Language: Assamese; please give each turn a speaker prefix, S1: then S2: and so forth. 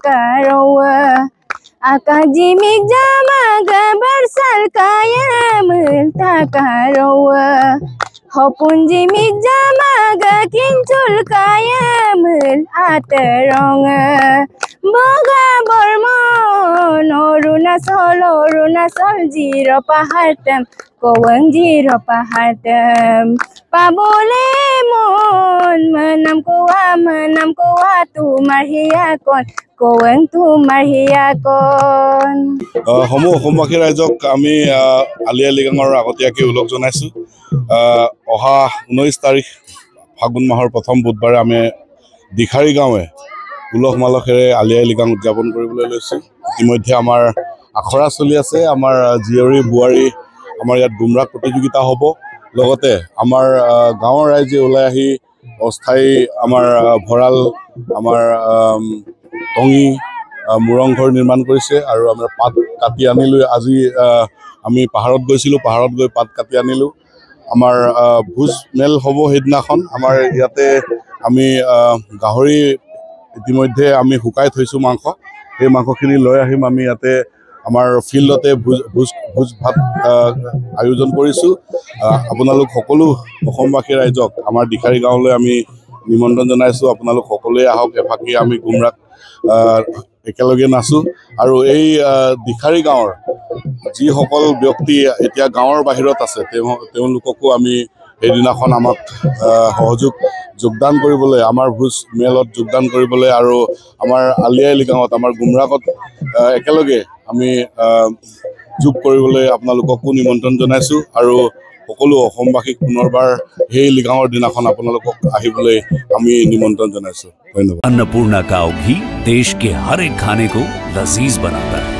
S1: karawa akajimik jamaga bersal kaya meltakarawa hopun jimik jamaga kincul kaya mel ateronga boga bormon Arunachal jiro pahatam kowang jiro pahatam pabole mon menam kowa tumar hiyakon kowang tumar hiyakon
S2: অসমবাসী ৰাইজক আমি আলি আই লৃগাঙৰ আগতীয়াকৈ ওলগ জনাইছোঁ অহা 19 তাৰিখ ফাগুন মাহৰ প্ৰথম বুধবাৰে আমি দিখাৰী গাঁৱে উলহ মালহেৰে আলি আই লৃগাং উদযাপন কৰিবলৈ লৈছোঁ ইতিমধ্যে আমাৰ আখৰা চলি আছে আমাৰ জীয়ৰী বোৱাৰী আমাৰ ইয়াত গুমৰাগ প্ৰতিযোগিতা হ'ব লগতে আমাৰ গাঁৱৰ ৰাইজে ওলাই আহি অস্থায়ী আমাৰ ভঁৰাল আমাৰ টঙি মুৰংঘৰ নিৰ্মাণ কৰিছে আৰু আমাৰ পাত কাটি আনিলোঁ আজি আমি পাহাৰত গৈছিলোঁ পাহাৰত গৈ পাত কাটি আনিলোঁ আমাৰ ভোজ মেল হ'ব সেইদিনাখন আমাৰ ইয়াতে আমি গাহৰি ইতিমধ্যে আমি শুকাই থৈছোঁ মাংস সেই মাংসখিনি লৈ আহিম আমি ইয়াতে আমাৰ ফিল্ডতে ভোজ ভাত আয়োজন কৰিছোঁ আপোনালোক সকলো অসমবাসী ৰাইজক আমাৰ দিখাৰী গাঁৱলৈ আমি নিমন্ত্ৰণ জনাইছোঁ আপোনালোক সকলোৱে আহক এফাকি আমি গুমৰাগ একেলগে নাচোঁ আৰু এই দিখাৰী গাঁৱৰ যিসকল ব্যক্তি এতিয়া গাঁৱৰ বাহিৰত আছে তেওঁলোককো আমি সেইদিনাখন আমাক যোগদান কৰিবলৈ আমাৰ ভোজ মেলত যোগদান কৰিবলৈ আৰু আমাৰ আলি আই লৃগাঙত আমাৰ গুমৰাগত একেলগে আমি যোগ কৰিবলৈ আপোনালোককো নিমন্ত্ৰণ জনাইছোঁ আৰু সকলো অসমবাসীক পুনৰবাৰ সেই লৃগাঙৰ দিনাখন আপোনালোকক আহিবলৈ আমি নিমন্ত্ৰণ জনাইছোঁ ধন্যবাদ।
S3: अन्नपूर्णा काव घी देश के हर एक खाने को लजीज बनाता है।